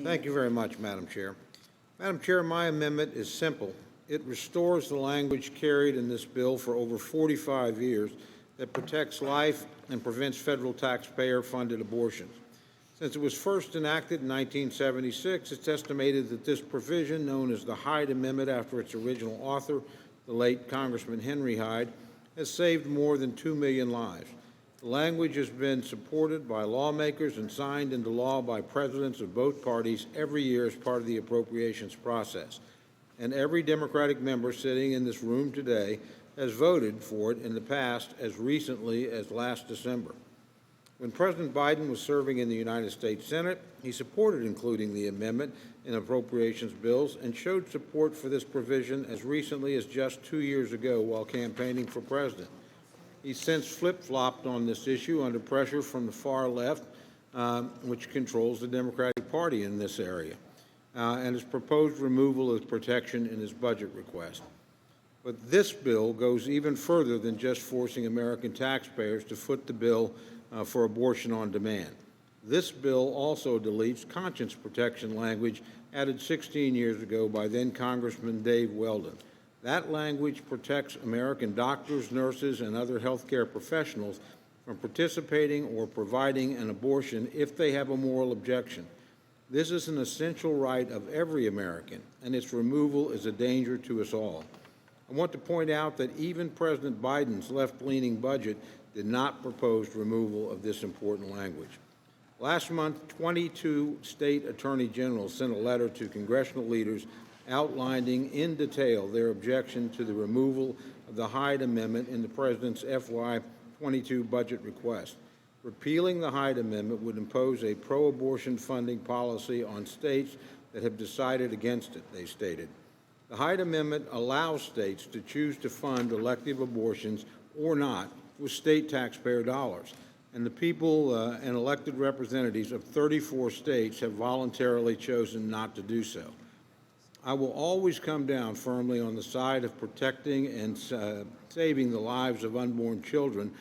Thank you very much, Madam Chair. Madam Chair, my amendment is simple. It restores the language carried in this bill for over 45 years that protects life and prevents federal taxpayer-funded abortions. Since it was first enacted in 1976, it's estimated that this provision, known as the Hyde Amendment after its original author, the late Congressman Henry Hyde, has saved more than 2 million lives. The language has been supported by lawmakers and signed into law by presidents of both parties every year as part of the appropriations process. And every Democratic member sitting in this room today has voted for it in the past as recently as last December. When President Biden was serving in the United States Senate, he supported including the amendment in appropriations bills and showed support for this provision as recently as just 2 years ago while campaigning for president. He's since flip-flopped on this issue under pressure from the far left, which controls the Democratic Party in this area, and has proposed removal of protection in his budget request. But this bill goes even further than just forcing American taxpayers to foot the bill for abortion on demand. This bill also deletes conscience protection language added 16 years ago by then Congressman Dave Weldon. That language protects American doctors, nurses, and other healthcare professionals from participating or providing an abortion if they have a moral objection. This is an essential right of every American, and its removal is a danger to us all. I want to point out that even President Biden's left-leaning budget did not propose removal of this important language. Last month, 22 state attorney generals sent a letter to congressional leaders outlining in detail their objection to the removal of the Hyde Amendment in the President's FY22 budget request. Repealing the Hyde Amendment would impose a pro-abortion funding policy on states that have decided against it, they stated. The Hyde Amendment allows states to choose to fund elective abortions or not with state taxpayer dollars, and the people and elected representatives of 34 states have voluntarily chosen not to do so. I will always come down firmly on the side of protecting and saving the lives of unborn children,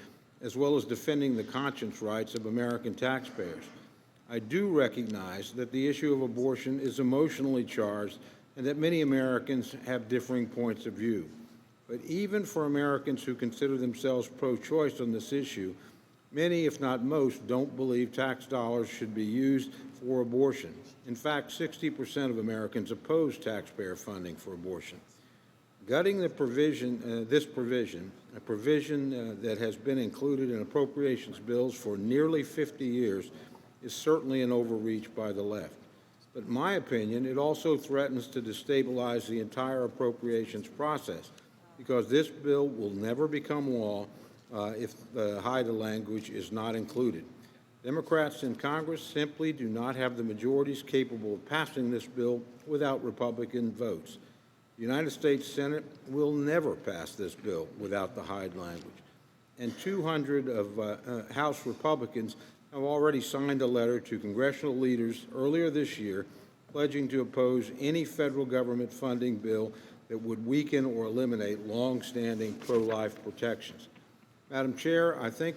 as well as defending the conscience rights of American taxpayers. I do recognize that the issue of abortion is emotionally charged and that many Americans have differing points of view. But even for Americans who consider themselves pro-choice on this issue, many, if not most, don't believe tax dollars should be used for abortion. In fact, 60% of Americans oppose taxpayer funding for abortion. Gutting the provision, a provision that has been included in appropriations bills for nearly 50 years, is certainly an overreach by the left. But in my opinion, it also threatens to destabilize the entire appropriations process, because this bill will never become law if the Hyde language is not included. Democrats in Congress simply do not have the majorities capable of passing this bill without Republican votes. The United States Senate will never pass this bill without the Hyde language. And 200 of House Republicans have already signed a letter to congressional leaders earlier this year pledging to oppose any federal government funding bill that would weaken or eliminate long-standing pro-life protections. Madam Chair, I think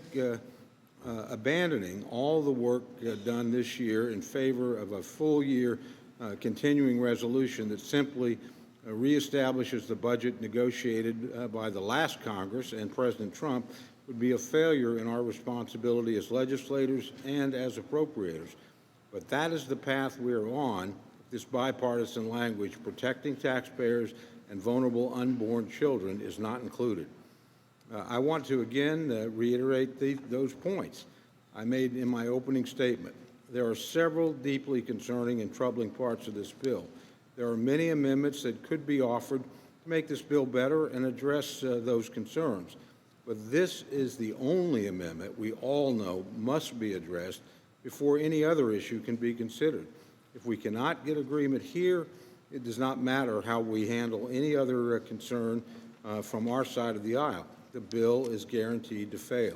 abandoning all the work done this year in favor of a full-year continuing resolution that simply reestablishes the budget negotiated by the last Congress and President Trump would be a failure in our responsibility as legislators and as appropriators. But that is the path we are on, this bipartisan language protecting taxpayers and vulnerable unborn children is not included. I want to again reiterate those points I made in my opening statement. There are several deeply concerning and troubling parts of this bill. There are many amendments that could be offered to make this bill better and address those concerns. But this is the only amendment we all know must be addressed before any other issue can be considered. If we cannot get agreement here, it does not matter how we handle any other concern from our side of the aisle. The bill is guaranteed to fail.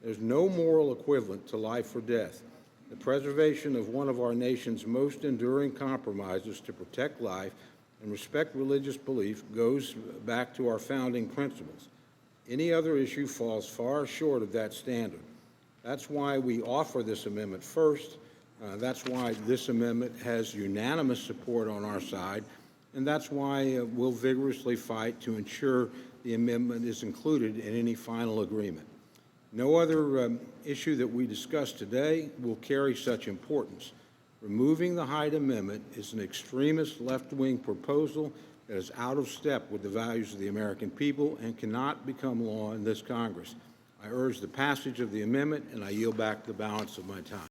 There's no moral equivalent to life or death. The preservation of one of our nation's most enduring compromises to protect life and respect religious belief goes back to our founding principles. Any other issue falls far short of that standard. That's why we offer this amendment first, That's why this amendment has unanimous support on our side, and that's why we'll vigorously fight to ensure the amendment is included in any final agreement. No other issue that we discuss today will carry such importance. Removing the Hyde Amendment is an extremist left-wing proposal that is out of step with the values of the American people and cannot become law in this Congress. I urge the passage of the amendment, and I yield back the balance of my time.